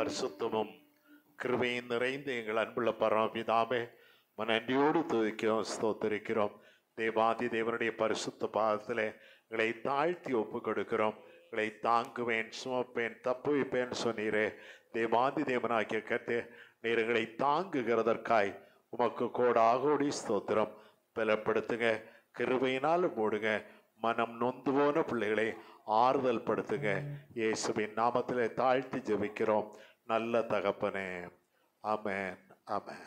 பரிசுத்தமும் கிருபையும் நிறைந்த எங்கள் அன்புள்ள பரமபிதாவே, நன்றியோடு துதிக்கிறோம், ஸ்தோத்திரிக்கிறோம். தேவாதி தேவனுடைய பரிசுத்த பாதத்தில் எங்களை தாழ்த்தி ஒப்பு கொடுக்கிறோம். எங்களை தாங்குவேன், சுமப்பேன், தப்புவிப்பேன் சொன்னீரே. தேவாதி தேவனாகிய கர்த்தே, நீர் எங்களை தாங்குகிறதற்காய் உமக்கு கோடாகோடி ஸ்தோத்திரம். பலப்படுத்துங்க, கிருபையினால் மூடுங்க. மனம் நொந்து போன பிள்ளைகளை ஆறுதல் படுத்துங்க. இயேசுவின் நாமத்திலே தாழ்த்தி ஜெபிக்கிறோம் நல்ல தகப்பனே. ஆமென், ஆமென்.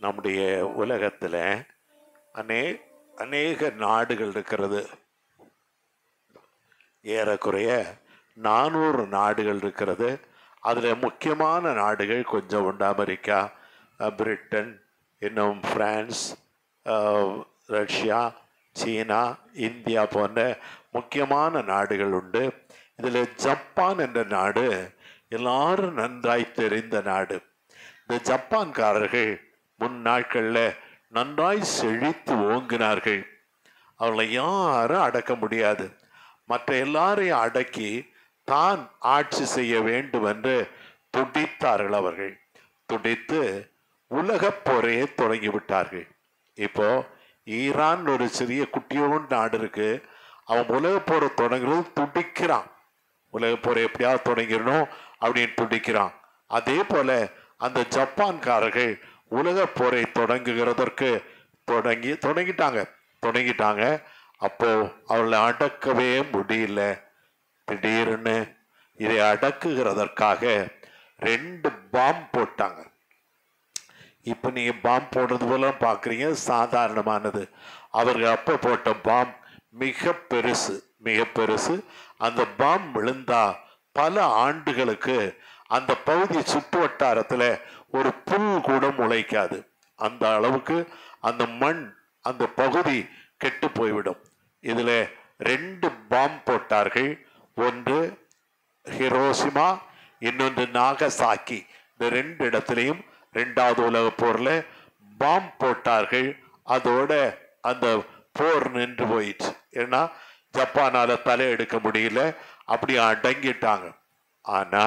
நம்முடைய உலகத்தில் அநேக நாடுகள் இருக்கிறது. ஏறக்குறைய 400 நாடுகள் இருக்கிறது. அதில் முக்கியமான நாடுகள் கொஞ்சம் உண்டு. அமெரிக்கா, பிரிட்டன், இன்னும் பிரான்ஸ், ரஷ்யா, சீனா, இந்தியா போன்ற முக்கியமான நாடுகள் உண்டு. இதில் ஜப்பான் என்ற நாடு எல்லாரும் நன்றாய் தெரிந்த நாடு. இந்த ஜப்பான்காரர்கள் முன் நாட்களில் நன்றாய் செழித்து ஓங்கினார்கள். அவர்களை யாரும் அடக்க முடியாது. மற்ற எல்லாரையும் அடக்கி தான் ஆட்சி செய்ய வேண்டும் என்று துடித்தார்கள். அவர்கள் துடித்து உலகப் போரையே தொடங்கிவிட்டார்கள். இப்போ ஈரான் ஒரு சிறிய குட்டியோடு நாடு இருக்கு. அவன் உலகப் போரை தொடங்குறது துடிக்கிறான். உலகப் போரை எப்படியாவது தொடங்கிடணும் அப்படின்னு துடிக்கிறான். அதே போல அந்த ஜப்பான்காரர்கள் உலகப் போரை தொடங்குகிறதற்கு தொடங்கிட்டாங்க. அப்போ அவளை அடக்கவே முடியல. திடீர்னு இதை அடக்குகிறதற்காக 2 பாம்பு போட்டாங்க. இப்ப நீங்க பாம்பு போடுறது போல பாக்குறீங்க, சாதாரணமானது. அவர்கள் அப்ப போட்ட பாம்பு மிக பெருசு. அந்த பாம்பு விழுந்தா பல ஆண்டுகளுக்கு அந்த பகுதி சுற்று வட்டாரத்துல ஒரு புல் கூட முளைக்காது. அந்த அளவுக்கு அந்த மண், அந்த பகுதி கெட்டு போய்விடும். இதுல 2 பாம்பு போட்டார்கள். ஒன்று ஹிரோஷிமா, இன்னொன்று நாகசாக்கி. இந்த 2 இடத்திலையும் 2வது உலக போர்ல பாம்பு போட்டார்கள். அதோட அந்த போர் நின்று போயிடுச்சு. ஏன்னா ஜப்பானால தலை எடுக்க முடியல, அப்படி அடங்கிட்டாங்க. ஆனா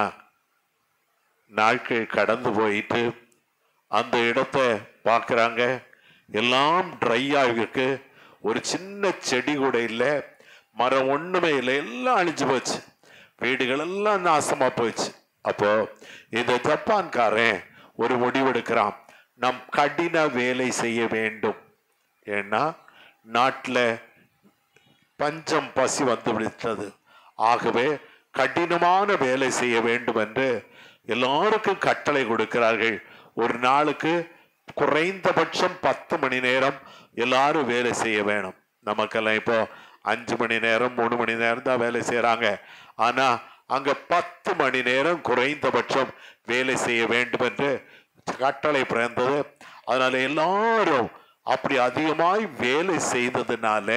நாட்கள் கடந்து போயிட்டு அந்த இடத்த பார்க்குறாங்க, எல்லாம் ட்ரை ஆகிருக்கு. ஒரு சின்ன செடி கூட இல்லை, மரம் ஒண்ணுமே இல்லை, எல்லாம் அழிஞ்சு போச்சு, வீடுகள் எல்லாம் நாசமா போயிடுச்சு. அப்போ இந்த ஜப்பான்காரன் ஒரு முடிவெடுக்கிறான், நம் கடின வேலை செய்ய வேண்டும். ஏன்னா நாட்டில் பஞ்சம், பசி வந்து விடுத்தது. ஆகவே கடினமான வேலை செய்ய வேண்டும் என்று எல்லாருக்கும் கட்டளை கொடுக்கிறார்கள். ஒரு நாளுக்கு குறைந்தபட்சம் 10 மணி நேரம் எல்லாரும் வேலை செய்ய வேணும். நமக்கெல்லாம் இப்போ 5 மணி நேரம் 3 மணி நேரம் தான் வேலை செய்யறாங்க. ஆனா அங்க 10 மணி நேரம் குறைந்தபட்சம் வேலை செய்ய வேண்டும் என்று கட்டளை பிறந்தது. அதனால எல்லாரும் அப்படி அதிகமாய் வேலை செய்ததுனால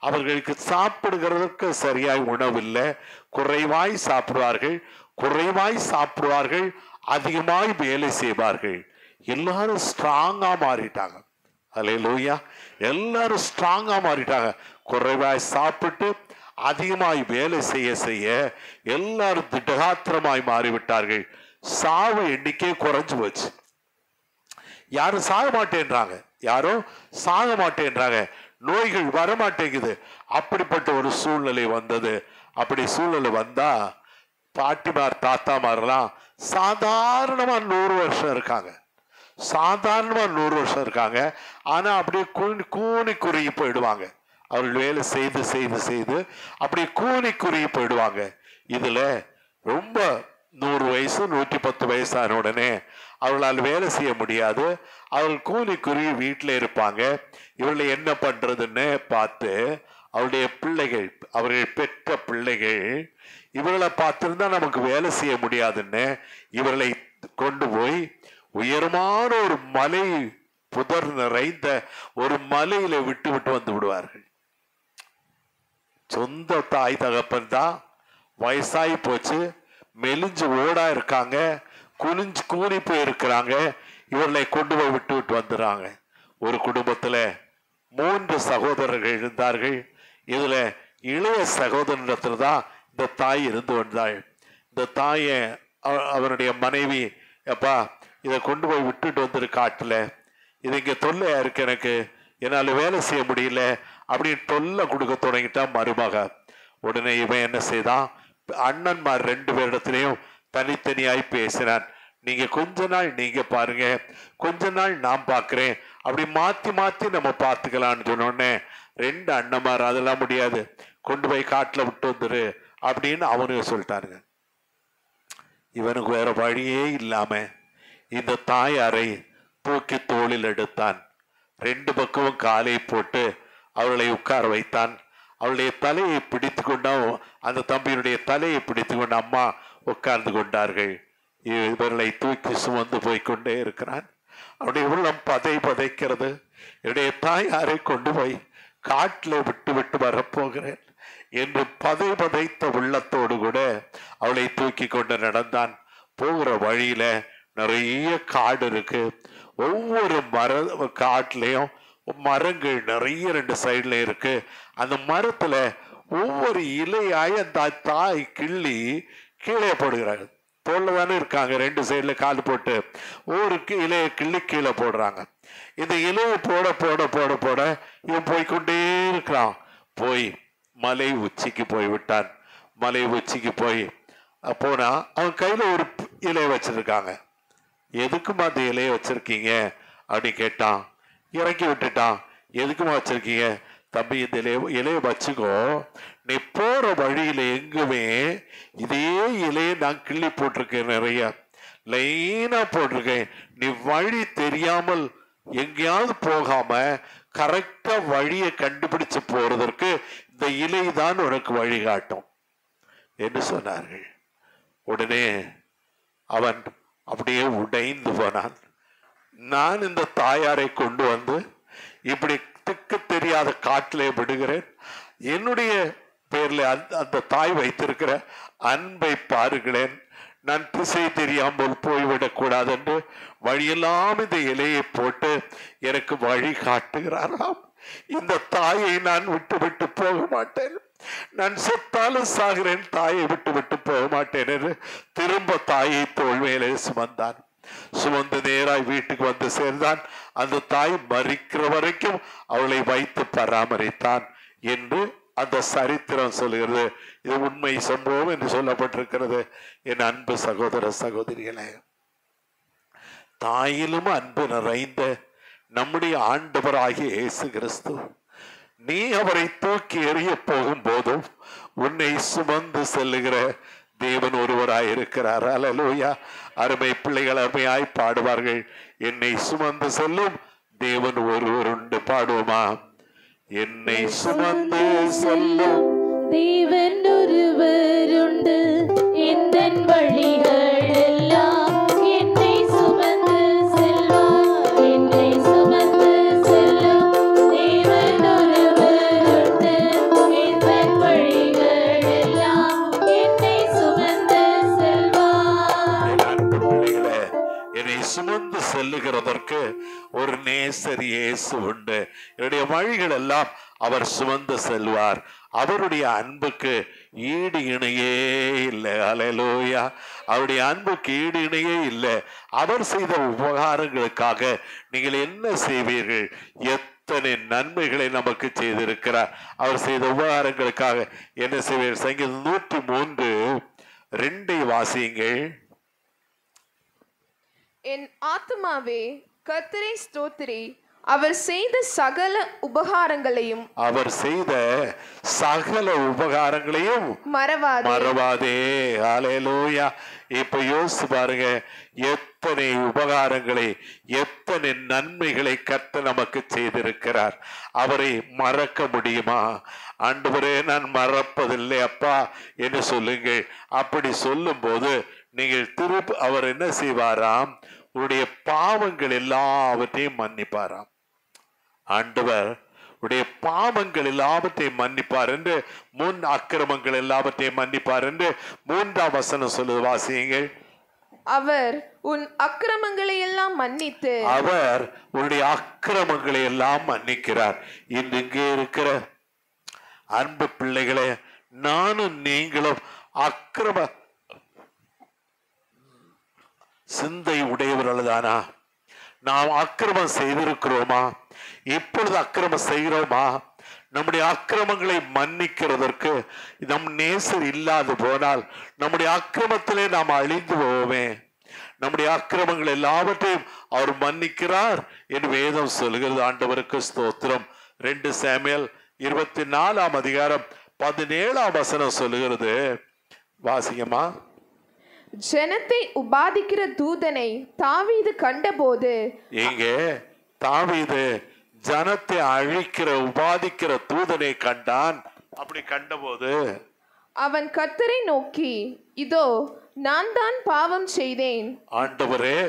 அவர்களுக்கு சாப்பிடுகிறதுக்கு சரியாய் உணவில்லை. குறைவாய் சாப்பிடுவார்கள், அதிகமாய் வேலை செய்வார்கள். எல்லாரும் ஸ்ட்ராங்கா மாறிட்டாங்க. அல்லேலூயா. எல்லாரும் ஸ்ட்ராங்கா மாறிட்டாங்க. குறைவாய் சாப்பிட்டு அதிகமாய் வேலை செய்ய எல்லாரும் திடகாத்திரமாய் மாறிவிட்டார்கள். சாவு எண்ணிக்கை குறைஞ்சு போச்சு. யாரும் சாக மாட்டேன்றாங்க. நோய்கள் வரமாட்டேங்குது. அப்படிப்பட்ட ஒரு சூழ்நிலை வந்தது. அப்படி சூழ்நிலை வந்தா பாட்டிமார், தாத்தாமாரெல்லாம் சாதாரணமா 100 வருஷம் இருக்காங்க. ஆனா அப்படியே கூனி குறுகி போயிடுவாங்க. அவர்கள் வேலை செய்து அப்படியே கூனி குறுகி போயிடுவாங்க. இதுல ரொம்ப 100 வயசு 110 வயசான உடனே அவர்களால் வேலை செய்ய முடியாது. அவர்கள் கூலி குறுகி வீட்டில் இருப்பாங்க. இவர்களை என்ன பண்றதுன்னு பார்த்து அவருடைய பிள்ளைகள், அவர்கள் பெற்ற பிள்ளைகள் இவர்களை பார்த்திருந்தா நமக்கு வேலை செய்ய முடியாதுன்னு இவர்களை கொண்டு போய் உயரமான ஒரு மலை, புதர் நிறைந்த ஒரு மலையில விட்டு வந்து விடுவார்கள். சொந்த தாய் தகப்பன் தான், வயசாகி போச்சு, மெலிஞ்சு ஓடா இருக்காங்க, கூனி போய் இருக்கிறாங்க. இவர்களை கொண்டு போய் விட்டு வந்துடுறாங்க. ஒரு குடும்பத்துல 3 சகோதரர்கள் இருந்தார்கள். இதுல இளைய சகோதரத்துல தான் இந்த தாய் இருந்து வந்தாள். இந்த தாய அவனுடைய மனைவி, எப்பா இதை கொண்டு போய் விட்டுட்டு வந்துரு காட்டுல, இது இங்க தொல்லையா இருக்கு, எனக்கு என்னால வேலை செய்ய முடியல அப்படின்னு தொல்லை கொடுக்க தொடங்கிட்டா மருமக. உடனே இவன் என்ன செய்தான், அண்ணன்மார் 2 பேரிடத்திலையும் தனித்தனியாய் பேசினான். நீங்க கொஞ்ச நாள் நீங்க பாருங்க, கொஞ்ச நாள் நான் பாக்குறேன், அப்படி மாத்தி நம்ம பார்த்துக்கலான்னு சொன்னோடனே 2 அண்ணன்மார் அதெல்லாம் முடியாது, கொண்டு போய் காட்டுல விட்டு வந்துரு அப்படின்னு அவனுக்கு சொல்லிட்டாருங்க. இவனுக்கு வேற வழியே இல்லாம இந்த தாயாரை தூக்கி தோளில் எடுத்தான். 2 பக்கமும் காலை போட்டு அவர்களை உட்கார வைத்தான். அவளுடைய தலையை பிடித்து கொண்டான். அந்த தம்பியினுடைய தலையை பிடித்து கொண்டு அம்மா உட்கார்ந்து கொண்டார்கள். இவர்களை தூக்கி சுமந்து போய்கொண்டே இருக்கிறான். அவருடைய உள்ளம் பதைக்கிறது. என்னுடைய தாயாரை கொண்டு போய் காட்டில் விட்டு விட்டு வரப்போகிறேன் என்று பதைத்த உள்ளத்தோடு கூட அவளை தூக்கி கொண்டு நடந்தான். போகிற வழியில நிறைய காடு இருக்கு. ஒவ்வொரு காட்டுலயும் மரங்கள் நிறைய 2 சைடுல இருக்கு. அந்த மரத்துல ஒவ்வொரு இலையாய் அந்த தாய் கிள்ளி கீழே போடுகிறாங்க. தோல்ல தானே இருக்காங்க, 2 சைடுல கால் போட்டு ஒவ்வொரு இலையை கிள்ளி கீழே போடுறாங்க. இந்த இலையை போட போட போட போட இவன் போய்கொண்டே இருக்கிறான். போய் மலை உச்சிக்கு போய் விட்டான். மலை உச்சிக்கு போய் போனா அவன் கையில ஒரு இலையை வச்சிருக்காங்க. எதுக்குமா அந்த இலையை வச்சிருக்கீங்க அப்படின்னு கேட்டான். இறக்கி விட்டுட்டான். எதுக்குமா வச்சிருக்கீங்க? தம்பி, இந்த இலையை வச்சுக்கோ, நீ போற வழியில எங்குமே இதே இலையை நான் கிள்ளி போட்டிருக்கேன், நிறைய லைனா போட்டிருக்கேன். நீ வழி தெரியாமல் எங்கேயாவது போகாம கரெக்டா வழியை கண்டுபிடிச்சு போறதற்கு இந்த இலை தான் உனக்கு வழிகாட்டும் என்று சொன்னார்கள். உடனே அவன் அப்படியே உடைந்து போனான். நான் இந்த தாயாரை கொண்டு வந்து இப்படி திக்கு தெரியாத காட்டிலே விடுகிறேன். என்னுடைய பேர்ல அந்த தாய் வைத்திருக்கிற அன்பை பாருங்களேன். நான் திசை தெரியாமல் போய்விடக் கூடாது என்று வழியெல்லாம் இந்த இலையை போட்டு எனக்கு வழி காட்டுகிறாராம். இந்த தாயை நான் விட்டு விட்டு போக மாட்டேன். நான் செத்தாலும் சாகிறேன், தாயை விட்டு விட்டு போக மாட்டேன் என்று திரும்ப தாயை தோள் மேலே சுமந்தான். சுமந்து நேராய் வீட்டுக்கு வந்து சேர்ந்தான். அந்த தாய் மறிக்கிற வரைக்கும் அவளை வைத்து பராமரித்தான் என்று அந்த சரித்திரம் சொல்லுகிறது. இது உண்மை சம்பவம் என்று சொல்லப்பட்டிருக்கிறது. என் அன்பு சகோதர சகோதரிகளே, தாயிலும் அன்பு நிறைந்த நம்முடைய ஆண்டவராகிய இயேசு கிறிஸ்து, நீ அவரை தூக்கி எறிய போகும் போதும் உன்னை சுமந்து செல்லுகிற தேவன் ஒருவராயிருக்கிறார். அல்லேலூயா. அருமை பிள்ளைகள் அருமையாய் பாடுவார்கள். என்னை சுமந்து செல்லும் தேவன் ஒருவர் உண்டு. பாடுவோமா? என்னை சுமந்து செல்லும் தேவன் ஒருவர் உண்டு, இந்த வழிகள் எல்லாம் என்னை சுமந்து செல்வார். என்னை சுமந்து செல்லும் தேவன் ஒருவர் உண்டு, இந்த வழிகள் எல்லாம் என்னை சுமந்து செல்வார். என்னை சுமந்து செல்லுகிறதற்கு ஒரு நேசர் இயேசு உண்டு. என்னுடைய வழிகள் எல்லாம் அவர் சுமந்து செல்வார். அவருடைய அன்புக்கு ஈடு இணையே இல்லை. அல்லேலூயா. அவருடைய அன்புக்கு ஈடு இணையே இல்லை. அவர் செய்த உபகாரங்களுக்காக நீங்கள் என்ன செய்வீர்கள்? எத்தனை நன்மைகளை நமக்கு செய்திருக்கிறார். அவர் செய்த உபகாரங்களுக்காக என்ன செய்வீர்கள்? சங்கீதம் 103:2 வாசியுங்கள். என் ஆத்துமாவே கர்த்தரை ஸ்தோத்திரி, அவர் செய்த சகல உபகாரங்களையும் மறவாதே. ஹல்லேலூயா. இப்ப யோசிச்சு பாருங்க, எத்தனை உபகாரங்களை, எத்தனை நன்மைகளை கர்த்தர் நமக்கு செய்திருக்கிறார். அவரை மறக்க முடியுமா? ஆண்டவரே, நான் மறப்பதில்லை அப்பா என்று சொல்லுங்கள். அப்படி சொல்லும் போது நீங்கள் திருப்பி அவர் என்ன செய்வாராம்? உடைய பாவங்கள் எல்லாவற்றையும் மன்னிப்பாராம். ஆண்டவர் உடைய பாவங்கள் எல்லாவற்றையும் மன்னிப்பார் என்று, முன் அக்கிரமங்கள் எல்லாவற்றையும் மன்னிப்பார் என்று 3ஆம் வசனம் சொல்லுது. வாசியுங்கள். அவர் உன் அக்கிரமங்களை எல்லாம் மன்னித்து, அவர் உன்னுடைய அக்கிரமங்களை எல்லாம் மன்னிக்கிறார். இங்கே இருக்கிற அன்பு பிள்ளைகளே, நானும் நீங்களும் அக்கிரம சிந்தை உடையவர்கள் தானா? நாம் அக்கிரமம் செய்திருக்கிறோமா? இப்பொழுது அக்கிரமம் செய்கிறோமா? நம்முடைய அக்கிரமங்களை மன்னிக்கிறதற்கு நம் நேசர் இல்லாது போனால் நம்முடைய அக்கிரமத்திலே நாம் அழிந்து போவோமே. நம்முடைய அக்கிரமங்கள் எல்லாவற்றையும் அவர் மன்னிக்கிறார் என்று வேதம் சொல்கிறது. ஆண்டவருக்கு ஸ்தோத்திரம். 2 சாமுவேல் 24:17 சொல்லுகிறது. வாசிங்கம்மா. ஜனத்தை உபாதிக்கிற தூதனை தாவீது கண்டபோது, இங்கே தாவீது ஜனத்தை அழிக்கிற உபாதிக்கிற தூதனை கண்டான். அப்படி கண்டபோது அவன் கர்த்தரை நோக்கி, இதோ நான் தான் பாவம் செய்தேன், ஆண்டவரே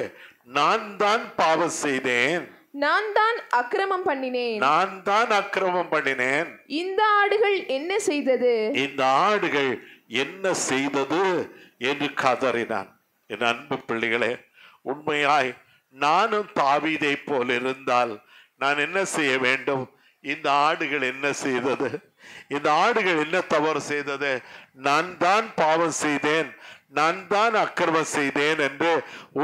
நான் தான் பாவம் செய்தேன், நான் தான் அக்கிரமம் பண்ணினேன், நான் தான் அக்கிரமம் பண்ணினேன், இந்த ஆடுகள் என்ன செய்தது, இந்த ஆடுகள் என்ன செய்தது என்று கதறினான். என் அன்பு பிள்ளைகளே, உண்மையாய் நானும் தாவீதை போல் இருந்தால் நான் என்ன செய்ய வேண்டும்? இந்த ஆடுகள் என்ன செய்தது? இந்த ஆடுகள் என்ன தவறு செய்தது? நான் தான் பாவம் செய்தேன், நான் தான் அக்கிரமம் செய்தேன் என்று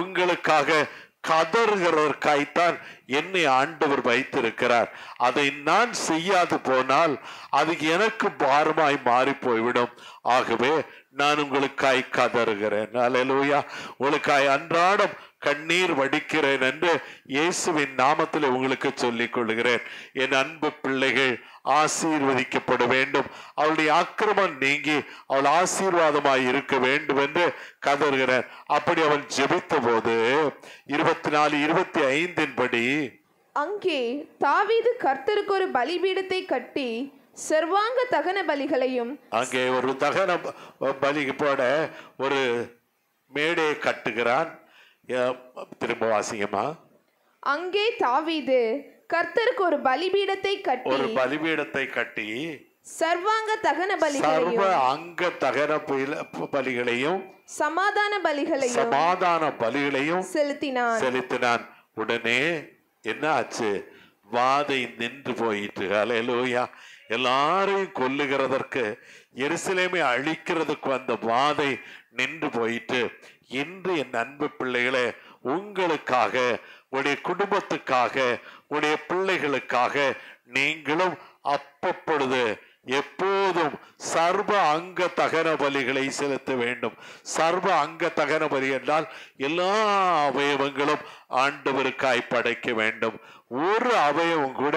உங்களுக்காக கதறுகிறதற்காய்த்தான் என்னை ஆண்டவர் வைத்திருக்கிறார். அதை நான் செய்யாது போனால் அது எனக்கு பாரமாய் மாறி போய்விடும். ஆகவே நான் உங்களுக்காய் கதறுகிறேன். அல்லேலூயா. உங்களுக்காய் அன்றாடம் கண்ணீர் வடிக்கிறேன் என்று இயேசுவின் நாமத்தில் உங்களுக்கு சொல்லிக் கொள்கிறேன். என் அன்பு பிள்ளைகள் ஆசீர்வதிக்கப்பட வேண்டும், அவளுடைய அக்கிரமம் நீங்கி அவள் ஆசீர்வாதமாய் இருக்க வேண்டும் என்று கதறுகிறார். அப்படி அவன் ஜெபித்த போது 24-25 படி, அங்கே தாவீது கர்த்தருக்கு ஒரு பலிபீடத்தை கட்டி சர்வாங்க தகன பலிகளையும், அங்கே ஒரு தகன பலி போட ஒரு மேடையை கட்டுகிறான். திரும்ப வாசிங்கம்மா. அங்கே தாவீது கர்த்தருக்கு ஒரு பலிபீடத்தை கட்டி, ஒரு பலிபீடத்தை கட்டி சர்வாங்க தகன சர்வ பலிகளையும், அங்க தகன பலிகளையும், சமாதான பலிகளையும், சமாதான பலிகளையும் செலுத்தினான். உடனே என்ன ஆச்சு? வாதை நின்று போயிட்டு. அல்லேலூயா. எல்லாரையும் கொல்லுகிறதற்கு, எருசலேமை அழிக்கிறதுக்கு வந்த வாதை நின்று போயிட்டு. இன்று என் அன்பு பிள்ளைகளே, உங்களுக்காக, உடைய குடும்பத்துக்காக, உடைய பிள்ளைகளுக்காக நீங்களும் அப்பப்பொழுது எப்போதும் சர்வ அங்க தகன பலிகளை செலுத்த வேண்டும். சர்வ அங்க தகன பலி என்றால் எல்லா அவயவங்களும் ஆண்டவருக்காய் படைக்க வேண்டும். ஒரு அவயவம் கூட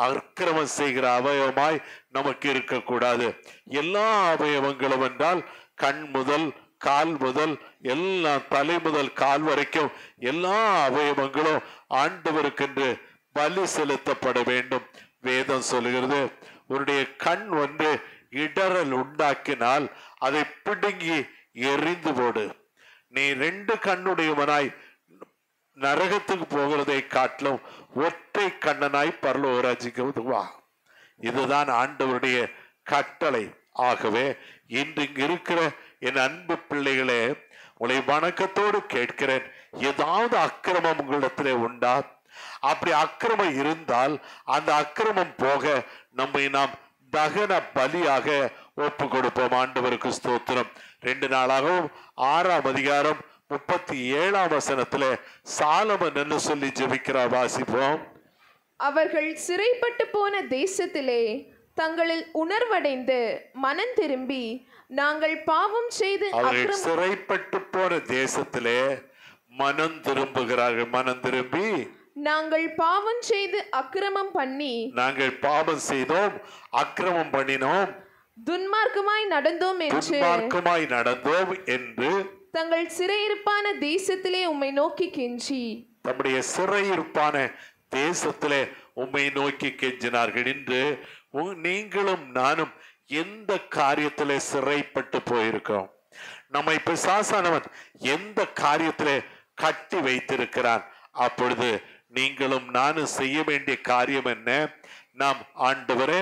அக்கிரமம் செய்கிற அவயவமாய் நமக்கு இருக்கக்கூடாது. எல்லா அவயவங்களும் என்றால் கண் முதல் கால் முதல் எல்லாம், தலை முதல் கால் வரைக்கும் எல்லா அவயவங்களும் ஆண்டவருக்கென்று பலி செலுத்தப்பட வேண்டும். வேதம் சொல்லுகிறது, உன்னுடைய கண் ஒன்று இடறல் உண்டாக்கினால் அதை பிடுங்கி எரிந்து போடு. நீ 2 கண்ணுடையவனாய் நரகத்துக்கு போகிறதை காட்டிலும் ஒற்றை கண்ணனாய் பரலோக ராஜ்யத்துக்கு வா. இதுதான் ஆண்டவருடைய கட்டளை. ஆகவே இன்று இங்கு இருக்கிற என் அன்பு பிள்ளைகளே, உங்களை வணக்கத்தோடு கேட்கிறேன், ஏதாவது அக்கிரமம் உங்களிடத்திலே உண்டா? அப்படி அக்கிரமம் இருந்தால் அந்த அக்கிரமம் போக நம்மை நாம் தகன பலியாக ஒப்பு கொடுப்போம். ஆண்டவருக்கு ஸ்தோத்திரம். 2 நாளாகவும் 6ஆம் அதிகாரம் 37ஆம் வசனத்துல சாலமன் என்ன சொல்லி ஜெபிக்கிறார், வாசிப்போம். அவர்கள் சிறைப்பட்டு போன தேசத்திலே தங்களில் உணர்வடைந்து மனம் திரும்பி, நாங்கள் பாவம் செய்து அவர்கள் சிறைப்பட்டு போன தேசத்திலே மனம் திரும்புகிறார்கள். மனம் திரும்பி, நாங்கள் பாவம் செய்து அக்கிரமம் பண்ணி, நாங்கள் பாவம் செய்தோம், அக்கிரமம் பண்ணினோம், துன்மார்க்கமாய் நடந்தோம் என்று தங்கள் சிறையிருப்பான தேசத்திலே உம்மை நோக்கி கெஞ்சி, தம்முடைய சிறையிருப்பான தேசத்திலே உம்மை நோக்கி கெஞ்சினார்கள். என்று நீங்களும் நானும் எந்த காரியத்திலே சிறைப்பட்டு போயிருக்கிறோம்? நம்மை பிசாசானவன் எந்த காரியத்திலே கட்டி வைத்திருக்கிறான்? அப்பொழுது நீங்களும் நானும் செய்ய வேண்டிய காரியம் என்ன? நாம், ஆண்டவரே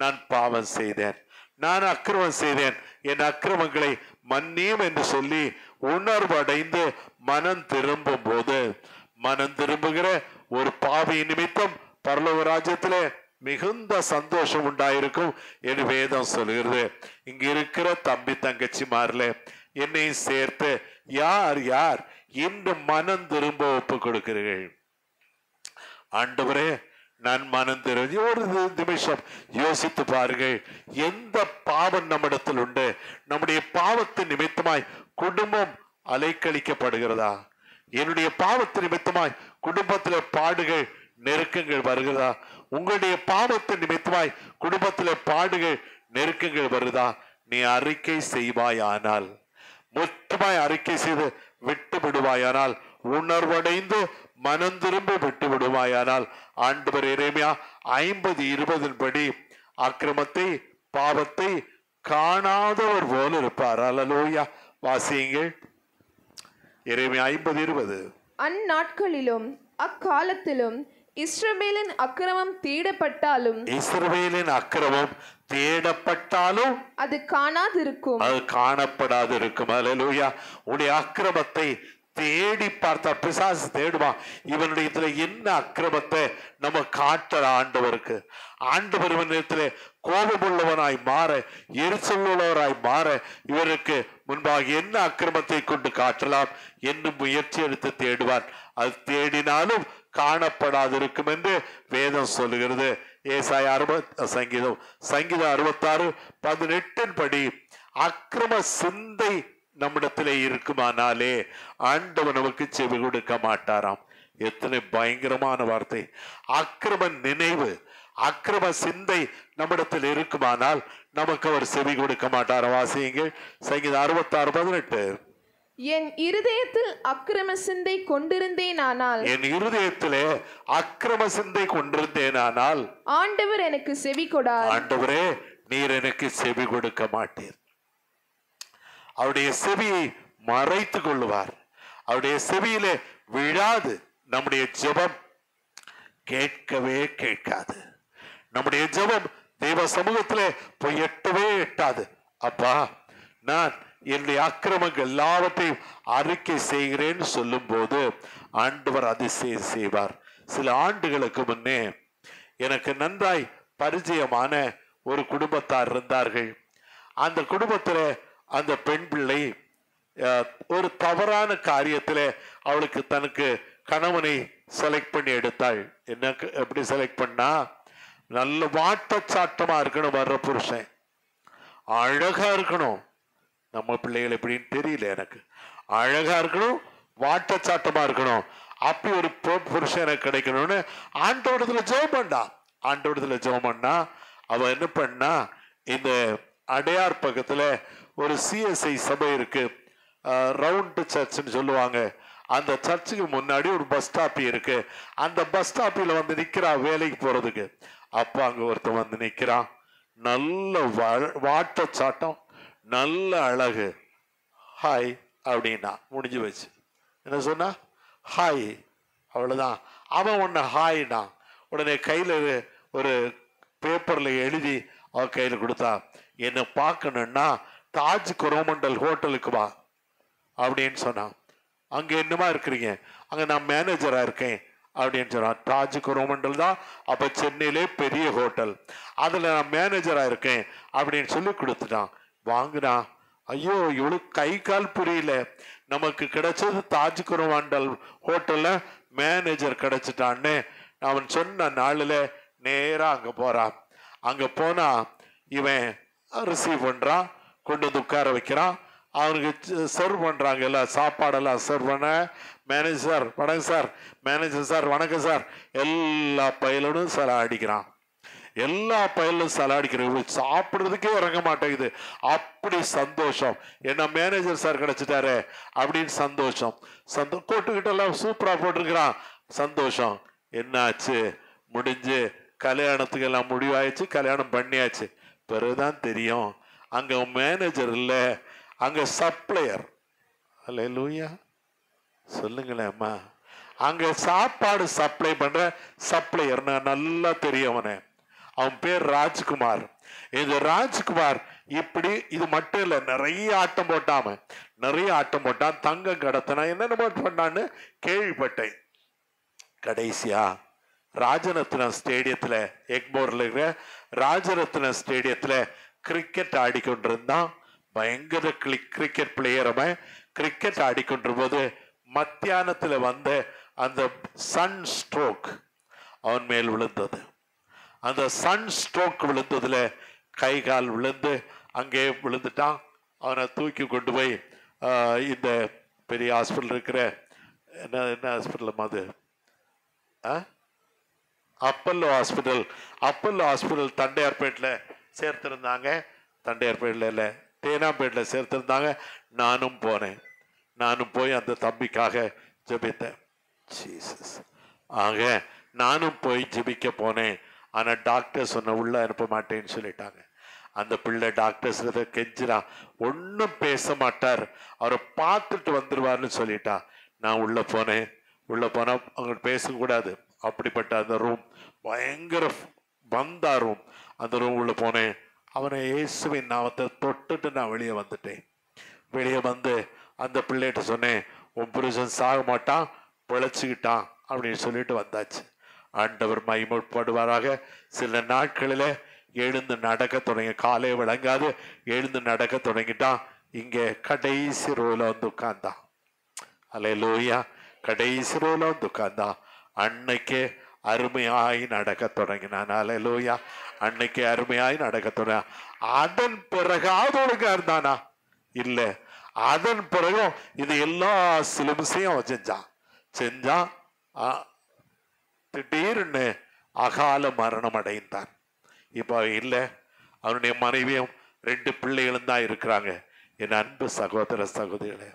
நான் பாவம் செய்தேன், நான் அக்கிரமம் செய்தேன், என் அக்கிரமங்களை மன்னியும் என்று சொல்லி உணர்வடைந்து மனம் திரும்பும் போது, மனம் திரும்புகிற ஒரு பாவி நிமித்தம் பரலோக ராஜ்யத்திலே மிகுந்த சந்தோஷம் உண்டாயிருக்கும் என்று வேதம் சொல்கிறது. இங்க இருக்கிற தம்பி தங்கச்சிமார்ல என்னையும் சேர்த்து யார் யார் இன்று மனம் திரும்ப ஒப்பு கொடுக்கிறீர்கள்? ஆண்டவரே நான் மனம் திரும்பி ஒரு நிமிஷம் யோசித்து பாருங்கள். எந்த பாவம் நம்மிடத்தில் உண்டு? நம்முடைய பாவத்தின் நிமித்தமாய் குடும்பம் அலைக்கழிக்கப்படுகிறதா? என்னுடைய பாவத்தின் நிமித்தமாய் குடும்பத்தில் பாடுகள் நெருக்கங்கள் வருகிறதா? உங்களுடைய பாவத்தின் நிமித்தமாய் குடும்பத்தில் பாடுகள் நெருக்கங்கள் வருதா? நீ அறிக்கை செய்வாயானால், மொத்தமாய் அறிக்கை செய்து விட்டு விடுவாயானால், உணர்வடைந்து மனம் திரும்ப விட்டு விடுவாயானால் ஆண்டவர் எரேமியா 50:20 படி அக்கிரமத்தை பாவத்தை காணாதவர் போல இருப்பார். அல்லேலூயா. வாசியுங்கள். எரேமியா 50:20. அந்நாட்களிலும் அக்காலத்திலும் இஸ்ரவேலின் அக்கிரமம் தேடப்பட்டாலும் அது காணாதிருக்கும், அது காணப்படாது இருக்கும். அல்லேலூயா. உடைய அக்கிரமத்தை தேடி பார்த்தா பிசாசு தேடுவான். இவனுடைய இதுல என்ன அக்கிரமத்தை நம்ம காட்டுற ஆண்டவருக்கு. ஆண்டவர் இவனிடத்துல கோபமுள்ளவனாய் மாற, எரிச்சலுள்ளவராய் மாற, இவருக்கு முன்பாக என்ன அக்கிரமத்தை கொண்டு காட்டலாம் என்று முயற்சி எடுத்து தேடுவான். அது தேடினாலும் காணப்படாது இருக்கும் என்று வேதம் சொல்லுகிறது. ஏசாயா சங்கீதம் 66:18 படி அக்கிரம சிந்தை நம்மிடத்திலே இருக்குமானாலே ஆண்டவர் நமக்கு செவி கொடுக்க மாட்டாராம். எத்தனை பயங்கரமான வார்த்தை! அக்கிரம நினைவு, அக்கிரம சிந்தை நம்மிடத்தில் இருக்குமானால் நமக்கு அவர் செவி கொடுக்க மாட்டார். வாசியுங்கள். சங்கீதம் 66:18. என் இருதயத்தில் அக்கிரம சிந்தை கொண்டிருந்தேனானால், என் இருதயத்திலே அக்கிரம சிந்தை கொண்டிருந்தேனானால் ஆண்டவர் எனக்கு செவி கொடார். ஆண்டவரே, நீர் எனக்கு செவி கொடுக்க மாட்டீர். அவருடைய செவியை மறைத்து கொள்ளுவார். அவருடைய செவியிலே விழாது. நம்முடைய ஜெபம் கேட்கவே கேட்காது. நம்முடைய ஜெபம் தேவ சமூகத்திலே போய் எட்டவே எட்டாது. அப்பா, நான் என்னுடைய அக்கிரமங்கள் எல்லாவற்றையும் அறிக்கை செய்கிறேன்னு சொல்லும் போது ஆண்டவர் அதிசயம் செய்வார். சில ஆண்டுகளுக்கு முன்னே எனக்கு நன்றாய் பரிச்சயமான ஒரு குடும்பத்தார் இருந்தார்கள். அந்த குடும்பத்தில் அந்த பெண் பிள்ளை ஒரு தவறான காரியத்தில் அவளுக்கு தனக்கு கணவனை செலக்ட் பண்ணி எடுத்தாள். என்ன எப்படி செலக்ட் பண்ணா, நல்ல வாட்டச்சாட்டமா இருக்கணும், வர்ற புருஷன் அழகா இருக்கணும். நம்ம பிள்ளைகள் எப்படின்னு தெரியல எனக்கு. அழகா இருக்கணும், வாட்டச்சாட்டமா இருக்கணும். அப்படி ஒரு புருஷன் எனக்கு கிடைக்கணும்னு ஆண்டவரத்துல ஜெபம் பண்ணா. ஆண்டவரத்துல ஜெபம் பண்ணா அவ என்ன பண்ணா, இந்த அடையார் பக்கத்துல ஒரு சிஎஸ்ஐ சபை இருக்கு, ரவுண்ட் சர்ச்னு சொல்லுவாங்க. அந்த சர்ச்சுக்கு முன்னாடி ஒரு பஸ் ஸ்டாப் இருக்கு. அந்த பஸ் ஸ்டாப்பில் வந்து நிக்கிறா வேலைக்கு போறதுக்கு. அப்ப அங்க ஒருத்தன் வந்து நிக்கிறான், நல்ல வாட்டச்சாட்டம், நல்ல அழகு. ஹாய் அப்படின்னா முடிஞ்சு வச்சு. என்ன சொன்னா? ஹாய், அவ்வளவுதான். அவன் உன்னை ஹாய்னா உடனே கையில ஒரு பேப்பர்ல எழுதி அவ கையில கொடுத்தா, என்னை பார்க்கணும்னா தாஜ் கொரோமண்டல் ஹோட்டலுக்கு வா அப்படின்னு சொன்னான். அங்க என்னமா இருக்கிறீங்க? அங்க நான் மேனேஜரா இருக்கேன் அப்படின்னு சொன்னான். தாஜ் கொரோமண்டல் தான் அப்ப சென்னையிலே பெரிய ஹோட்டல், அதுல நான் மேனேஜரா இருக்கேன் அப்படின்னு சொல்லி கொடுத்துட்டான். வாங்குனா, ஐயோ இவளுக்கு கை கால் புரியல, நமக்கு கிடைச்சது தாஜ் கொரோமண்டல் ஹோட்டல்ல மேனேஜர் கிடைச்சிட்டான்னு அவன் சொன்ன நாளில் நேரா அங்க போறான். அங்க போனா இவன் ரிசீவ் பண்றான், கொண்டு வந்து உட்கார வைக்கிறான். அவனுக்கு சர்வ் பண்றாங்க, எல்லாம் சாப்பாடெல்லாம் சர்வ் பண்ண. மேனேஜர் சார் வணக்கம் சார், மேனேஜர் சார் வணக்கம் சார், எல்லா பையலும் சலா அடிக்கிறான். எல்லா பையலும் சலா அடிக்கிறேன். சாப்பிட்றதுக்கே இறங்க மாட்டேங்குது. அப்படி சந்தோஷம், என்ன மேனேஜர் சார் கிடைச்சிட்டாரு அப்படின்னு சந்தோஷம். கோட்டுக்கிட்ட எல்லாம் சூப்பரா போட்டிருக்கிறான். சந்தோஷம். என்னாச்சு? முடிஞ்சு கல்யாணத்துக்கு எல்லாம் முடிவாயிடுச்சு, கல்யாணம் பண்ணியாச்சு. பிறகுதான் தெரியும் அங்க மேனேஜர் இல்ல, அங்க சப்ளையர். அல்லேலூயா சொல்லுங்களேன் அம்மா. அங்க சாப்பாடு சப்ளை பண்ற சப்ளையர் நல்லா தெரியவனே. அவன் பேர் ராஜ்குமார். இந்த ராஜ்குமார் இப்படி இது மட்டும் இல்ல, நிறைய ஆட்டம் போட்டாம, நிறைய ஆட்டம் போட்டான். தங்கம் கடத்தினா என்னென்ன பண்ணான்னு கேள்விப்பட்டேன். கடைசியா ராஜரத்ன ஸ்டேடியத்துல, எக்மோர்ல இருக்கிற ராஜரத்ன ஸ்டேடியத்துல கிரிக்கெட் ஆடிக்கொண்டிருந்தான். பயங்கர கிரிக்கெட் பிளேயர். அவன் கிரிக்கெட் ஆடிக்கொண்டிருக்கும் போது மத்தியானத்துல வந்த அந்த சன் ஸ்ட்ரோக் அவன் மேல் விழுந்தது. அந்த சன் ஸ்ட்ரோக் விழுந்ததுல கை கால் விழுந்து அங்கே விழுந்துட்டான். அவனை தூக்கி கொண்டு போய் இந்த பெரிய ஹாஸ்பிட்டல் இருக்கிற என்ன ஹாஸ்பிட்டல் அது, அப்பல்லோ ஹாஸ்பிட்டல், அப்பல்லோ ஹாஸ்பிட்டல் தண்டையார்பேட்டில் சேர்த்திருந்தாங்க. தண்டையார்பேட்டில் இல்லை, தேனாம்பேட்டில் சேர்த்திருந்தாங்க. நானும் போனேன். நானும் போய் அந்த தம்பிக்காக ஜெபித்தேன். ஜீசஸ். ஆக நானும் போய் ஜெபிக்க போனேன். ஆனா டாக்டர் சொன்ன உள்ள அனுப்ப மாட்டேன்னு சொல்லிட்டாங்க. அந்த பிள்ளை டாக்டர்ஸ் கெஞ்சிரா, ஒன்றும் பேச மாட்டார், அவரை பார்த்துட்டு வந்துடுவார்னு சொல்லிட்டா. நான் உள்ள போனேன். உள்ள போனா அவங்க பேசக்கூடாது, அப்படிப்பட்ட அந்த ரூம் பயங்கர பந்தா ரூம். அந்த ரூம் உள்ள போனேன். அவனை இயேசுவின் நாமத்தை தொட்டுட்டு நான் வெளியே வந்துட்டேன். வெளியே வந்து அந்த பிள்ளைகிட்ட சொன்னேன், உன் புருஷன் சாக மாட்டான், பிழைச்சிக்கிட்டான் அப்படின்னு சொல்லிட்டு வந்தாச்சு. ஆண்டவர் மகிமைப்படுவாராக. சில நாட்களில் எழுந்து நடக்க தொடங்கி, காலை விளங்காது எழுந்து நடக்க தொடங்கிட்டான். இங்கே கடைசி ரோல வந்து உட்கார்ந்தான். அல்லேலூயா. கடைசி ரோல வந்து உட்கார்ந்தான். அன்னைக்கு அருமையாய் நடக்க தொடங்கினான். அல்லேலூயா. அன்னைக்கு அருமையாய் நடக்க தொடங்கினான். அதன் பிறகு அதோடுங்க இருந்தானா இல்லை. அதன் பிறகும் இது எல்லா சிலுமிசையும் அவன் செஞ்சான். திடீர்னு அகால மரணம் அடைந்தான். இப்போ இல்லை, அவனுடைய மனைவியும் 2 பிள்ளைகளும் தான் இருக்கிறாங்க. என் அன்பு சகோதர சகோதரிகளே,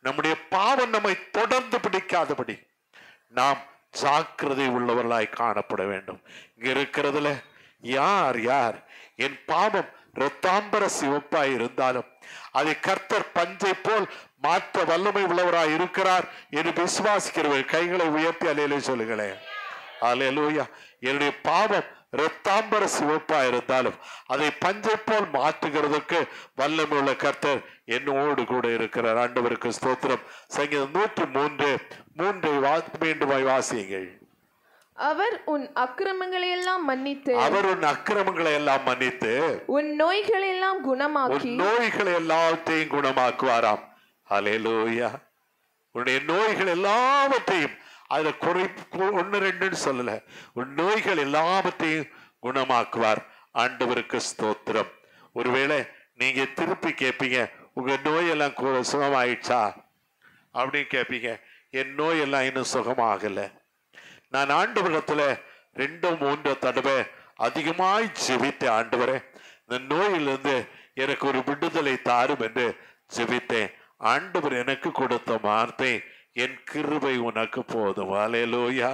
நம்முடைய பாவம் நம்மை தொடர்ந்து பிடிக்காதபடி நாம் ஜாக்கிரதை உள்ளவர்களாய் காணப்பட வேண்டும். இங்க இருக்கிறதுல யார் யார் என் பாவம் இரத்தாம்பர சிவப்பாய் இருந்தாலும் அதை கர்த்தர் பஞ்சை போல் மாற்ற வல்லமை உள்ளவராய் இருக்கிறார் என்று விசுவாசிக்கிறவர்கள் கைகளை உயர்த்தி அல்லேலூயா சொல்லுங்களேன். அல்லேலூயா. என்னுடைய பாவம் இரத்தாம்பர சிவப்பா இருந்தாலும் அதை பஞ்சை போல் மாற்றுகிறதுக்கு வல்லமை உள்ள கர்த்தர் என்னோடு கூட இருக்கிறார். ஆண்டவருக்கு ஸ்தோத்திரம். சங்கீதம் 103:3 மீண்டுமாய் வாசியுங்கள். அவர் உன் அக்கிரமங்களை எல்லாம் மன்னித்து, அவர் உன் அக்கிரமங்களை எல்லாம் மன்னித்து, உன் நோய்களை எல்லாம் குணமாக்கி, நோய்களை எல்லாத்தையும் குணமாக்குவாராம். அல்லேலூயா. உன்னுடைய நோய்கள் எல்லாவற்றையும், அதுல குறை 1-2 சொல்லல, உன் நோய்கள் எல்லாவற்றையும் குணமாக்குவார். ஆண்டவருக்கு ஸ்தோத்திரம். ஒருவேளை நீங்க திருப்பி கேட்பீங்க, உங்க நோயெல்லாம் சுகமாயிடுச்சா அப்படின்னு கேட்பீங்க. என் நோயெல்லாம் இன்னும் சுகமாகல. நான் ஆண்டவரிடத்துல 2-3 தடவை அதிகமாய் ஜெபித்தேன். ஆண்டவரே, இந்த நோயிலிருந்து எனக்கு ஒரு விடுதலை தாரும் என்று ஜெபித்தேன். ஆண்டவர் எனக்கு கொடுத்த வார்த்தை, என் கிருபை உனக்கு போதும். அல்லேலூயா.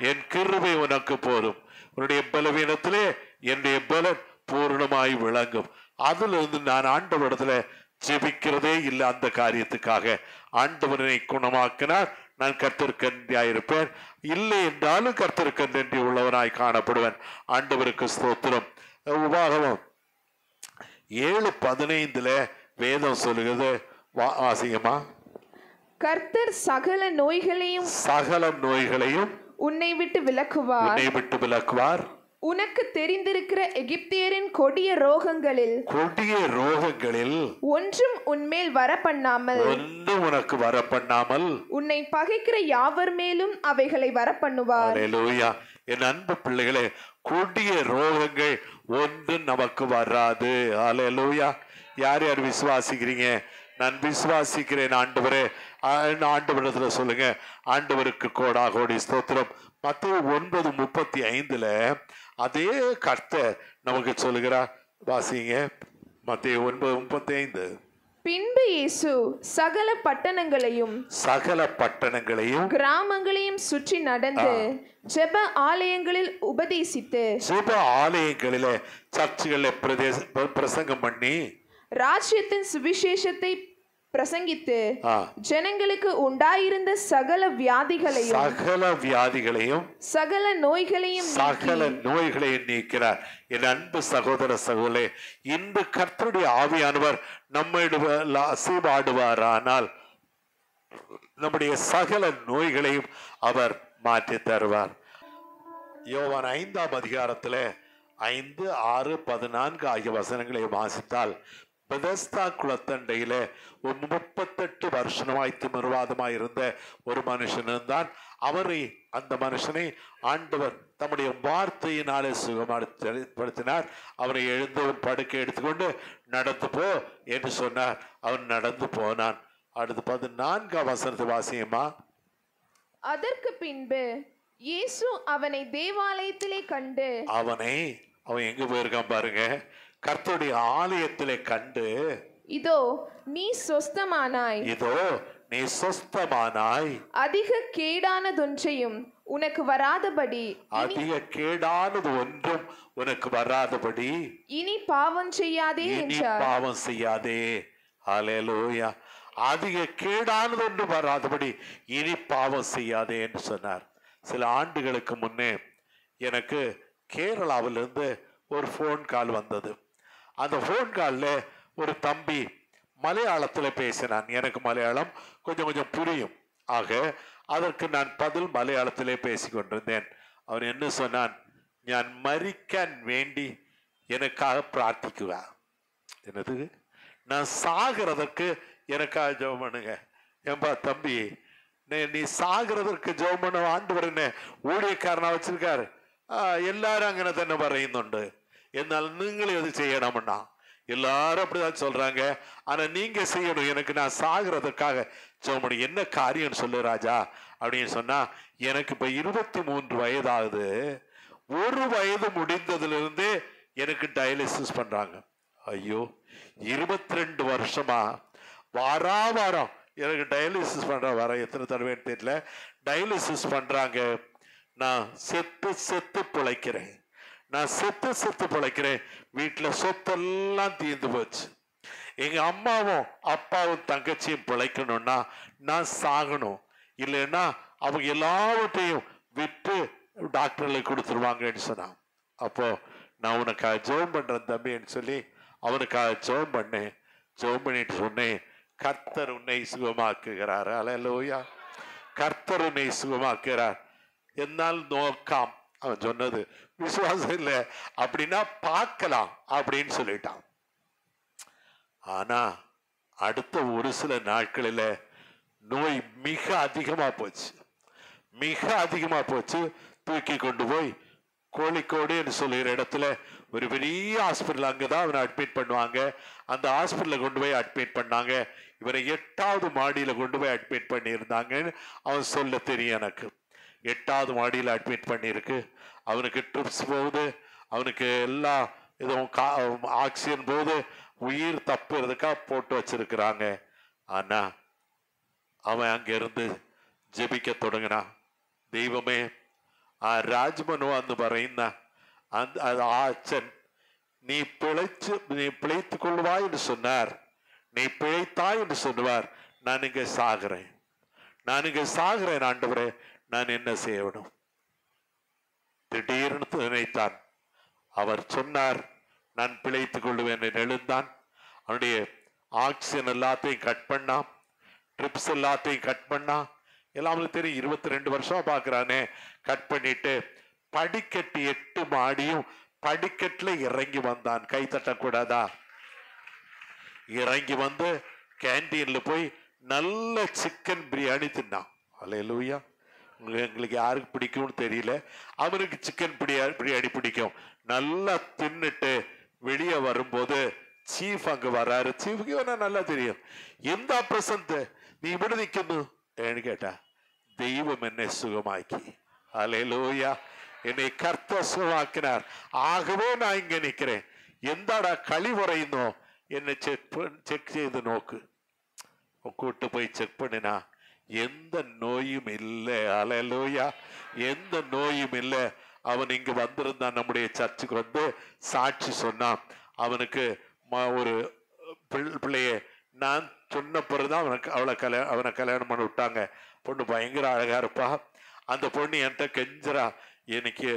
என் கிருபை உனக்கு போதும். உன்னுடைய பலவீனத்திலே என்னுடைய பலன் பூர்ணமாய் விளங்கும். அதுல இருந்து நான் ஆண்டவரிடத்துல ஜெபிக்கிறதே இல்லை. அந்த காரியத்துக்காக ஆண்டவரை குணமாக்கினார், நான் கர்த்தருக்கு நன்றியாயிருப்பேன். இல்லை என்றாலும் கர்த்தருக்கு நன்றி உள்ளவனாய் காணப்படுவேன். ஆண்டவருக்கு ஸ்தோத்திரம். உபாகமம் 7:15 வேதம் சொல்லுகிறது, வாசியமா. கர்த்தர் சகல நோய்களையும் உன்னை விட்டு விலக்குவார். உனக்கு தெரிந்திருக்கிற எகிப்தியரின் கொடிய ரோகங்களில் ஒன்றும் உன்மேல் வரப்பண்ணாமல், உனக்கு வரப்பண்ணாமல், உன்னை பகைக்கிற யாவர் மேலும் அவைகளை வரப்பண்ணுவார். அல்லேலூயா. என் அன்பு பிள்ளைகளே, கொடிய ரோகங்கள் ஒன்றும் நமக்கு வராது. அல்லேலூயா. யார் யார் விசுவாசிக்கிறீங்க? நான் விசுவாசிக்கிறேன் ஆண்டவரே. ஆண்டவரிடத்துல சொல்லுங்க. ஆண்டவருக்கு கோடி ஸ்தோத்திரம். மத்தேயு 9:35 அதே கர்த்தர் நமக்கு சொல்லுகிறார். வாசிங்க. மத்தேயு 9:35. பின்பு இயேசு சகல பட்டணங்களையும் கிராமங்களையும் சுற்றி நடந்து ஜெப ஆலயங்களில் உபதேசித்து, ஜெப ஆலயங்களிலே சர்ச்சுகளிலே பிரசங்கம் பண்ணி, ராஜ்யத்தின் சுவிசேஷத்தை பிரசங்கித்து, ஜனங்களுக்கு உண்டாயிருந்த சகல வியாதிகளையும் சகல நோய்களையும் நீக்கிறார். என் அன்பு சகோதர சகோதரே, இந்த கர்த்தருடைய ஆவியானவர் நம்மிடம் அசைவாடுவாரானால் நம்முடைய சகல நோய்களையும் அவர் மாற்றி தருவார். யோவான் 5ஆம் அதிகாரத்தில் 5, 6, 14 ஆகிய வசனங்களை வாசித்தால், பெதஸ்தா குளத்தண்டையில ஒரு 38 வருஷமாய் திமிர்வாதமாய் இருந்த ஒரு மனுஷன் இருந்தான். அந்த மனுஷனை ஆண்டவர் தம்முடைய வார்த்தையினாலே சுகப்படுத்தினார். அவரை எழுந்தவன் படுக்கை எடுத்துக்கொண்டு நடந்து போ என்று சொன்னார். அவன் நடந்து போனான். அடுத்து 14ஆம் வசனத்தை வாசியம்மா. அதற்கு பின்பு இயேசு அவனை தேவாலயத்திலே கண்டு, அவன் எங்க போயிருக்கான் பாருங்க, கர்த்தருடைய ஆலயத்திலே கண்டு, இதோ நீ நீ சொஸ்தமானாய். அதிக கேடானதொன்றையும் உனக்கு வராதபடி அதிக கேடானது ஒன்றும் உனக்கு வராதபடி இனி பாவம் செய்யாதே இனி என்றார். பாவம் செய்யாதே. ஹல்லேலூயா. அதிக கேடானது ஒன்றும் வராதபடி இனி பாவம் செய்யாதே என்று சொன்னார். சில ஆண்டுகளுக்கு முன்னே எனக்கு கேரளாவிலிருந்து ஒரு ஃபோன் கால் வந்தது. அந்த ஃபோன் காலில் ஒரு தம்பி மலையாளத்தில் பேசினான். எனக்கு மலையாளம் கொஞ்சம் கொஞ்சம் புரியும். ஆக அதற்கு நான் பதில் மலையாளத்திலே பேசி கொண்டிருந்தேன். அவன் என்ன சொன்னான், நான் மரிக்கான் வேண்டி எனக்காக பிரார்த்திக்குவா. என்னது, நான் சாகிறதற்கு எனக்காக ஜெபம் பண்ணுங்க. ஏன்பா தம்பி, நீ சாகிறதற்கு ஜெபம் பண்ண ஆண்டவர் என்ன ஊழியக்காரனா வச்சிருக்காரு? எல்லாரும் അങ്ങനെ തന്നെ പറയുന്നുണ്ട്. എന്നാൽ നിങ്ങൾ ഇത് ചെയ്യണമെന്നാ எல்லாரும் அப்படிதான் சொல்றாங்க. ஆனா நீங்க செய்யணும். எனக்கு நான் சாகிறதுக்காக ஜெபம் பண்ணு. என்ன காரியம் சொல்லு ராஜா அப்படின்னு சொன்னா, எனக்கு இப்ப 23 வயதாகுது. 1 வயது முடிந்ததுல எனக்கு டயாலிசிஸ் பண்றாங்க. ஐயோ, 22 வருஷமா வாரம் எனக்கு டயாலிசிஸ் பண்ற வர எத்தனை தடவைன்னு தெரியல, டயாலிசிஸ் பண்றாங்க. நான் செத்து பிழைக்கிறேன். நான் செத்து பிழைக்கிறேன். வீட்டில் சொத்தெல்லாம் தீர்ந்து போச்சு. எங்க அம்மாவும் அப்பாவும் தங்கச்சியும் பிழைக்கணும்னா நான் சாகணும். இல்லைன்னா அவங்க எல்லாவற்றையும் விட்டு டாக்டர்களுக்கு கொடுத்துருவாங்கன்னு சொன்னான். அப்போ நான் உனக்காக ஜெபம் பண்றேன் தம்பின்னு சொல்லி அவனுக்காக ஜெபம் பண்ணேன். ஜெபம் பண்ணிட்டு சொன்னேன், கர்த்தர் உன்னை சுகமாக்குகிறார். அல்லேலூயா. கர்த்தர் உன்னை சுகமாக்குகிறார். என்னால் நோக்காம். அவன் சொன்னது விசுவாசம் இல்லை அப்படின்னா பார்க்கலாம் அப்படின்னு சொல்லிட்டான். ஆனா அடுத்த ஒரு சில நாட்களில் நோய் மிக அதிகமா போச்சு. தூக்கி கொண்டு போய் கோழிக்கோடு என்று சொல்லுகிற இடத்துல ஒரு பெரிய ஹாஸ்பிட்டல், அங்கதான் அவனை அட்மிட் பண்ணுவாங்க. அந்த ஹாஸ்பிட்டல கொண்டு போய் அட்மிட் பண்ணாங்க. இவரை 8வது மாடியில கொண்டு போய் அட்மிட் பண்ணியிருந்தாங்கன்னு அவன் சொல்ல தெரியும் எனக்கு. 8வது மாடியில் அட்மிட் பண்ணியிருக்கு. அவனுக்கு ட்ரிப்ஸ் போகுது, அவனுக்கு எல்லா இதுவும் ஆக்சிஜன் போகுது, உயிர் தப்புறதுக்காக போட்டு வச்சிருக்கிறாங்க. ஆனா அவன் அங்கிருந்து ജപിക്ക തുടങ്ങണം. ദൈവമേ, ആ രാജ്മനോ എന്ന് പറയുന്ന ആ അച്ഛൻ நீ பிழைத்து கொள்வாய் என்று சொன்னார். நீ பிழைத்தாய் என்று சொன்னார். நான் இங்கே சாகிறேன் ஆண்டவரே, நான் என்ன செய்யணும்? திடீர்னு நினைத்தான். அவர் சொன்னார், நான் பிழைத்துக் கொள்வேன் என்று எழுந்தான். அவனுடைய ஆக்சிஜன் எல்லாத்தையும் கட் பண்ணான், ட்ரிப்ஸ் எல்லாத்தையும் கட் பண்ணான். எல்லாம் தெரியும், 22 வருஷமா பாக்குறானே. கட் பண்ணிட்டு படிக்கட்டு 8 மாடியும் படிக்கட்டுல இறங்கி வந்தான். கை தட்டக்கூடாதா? இறங்கி வந்து கேன்டீன்ல போய் நல்ல சிக்கன் பிரியாணி தின்னான். அல்லேலூயா. எங்களுக்கு யாருக்கு பிடிக்கும்னு தெரியல, அவனுக்கு சிக்கன் பிரியாணி பிடிக்கும். நல்லா தின்னுட்டு வெளியே வரும்போது சீஃப் அங்க வராரு. சீஃபுக்கு வேணா நல்லா தெரியும். எந்த பிரசன்ட் நீ ഇവിടെ നിൽക്കുന്നു എന്ന് കേട്ടാ, ദൈവം എന്നെ സുഖമാക്കി. அல்லேலூயா. என்னை கர்த்தர் சுகமாக்கினார். ஆகவே நான் இங்க நிக்கிறேன். എന്താടാ കളി പറയുന്നോ? എന്നെ ചെക്ക് ചെയ്ത് നോക്ക്. கூட்டு போய் செக் பண்ணினா எந்த நோயும் இல்லை. அல்லேலூயா. எந்த நோயும் இல்லை. அவன் இங்கு வந்திருந்தான், நம்முடைய சர்ச்சுக்கு வந்து சாட்சி சொன்னான். அவனுக்கு ஒரு பிள்ளைய நான் சொன்ன பிறகுதான் அவனை கல்யாணம் பண்ணி விட்டாங்க. பொண்ணு பயங்கர அழகா இருப்பா. அந்த பொண்ணு என்கிட்ட கெஞ்சரா, எனக்கு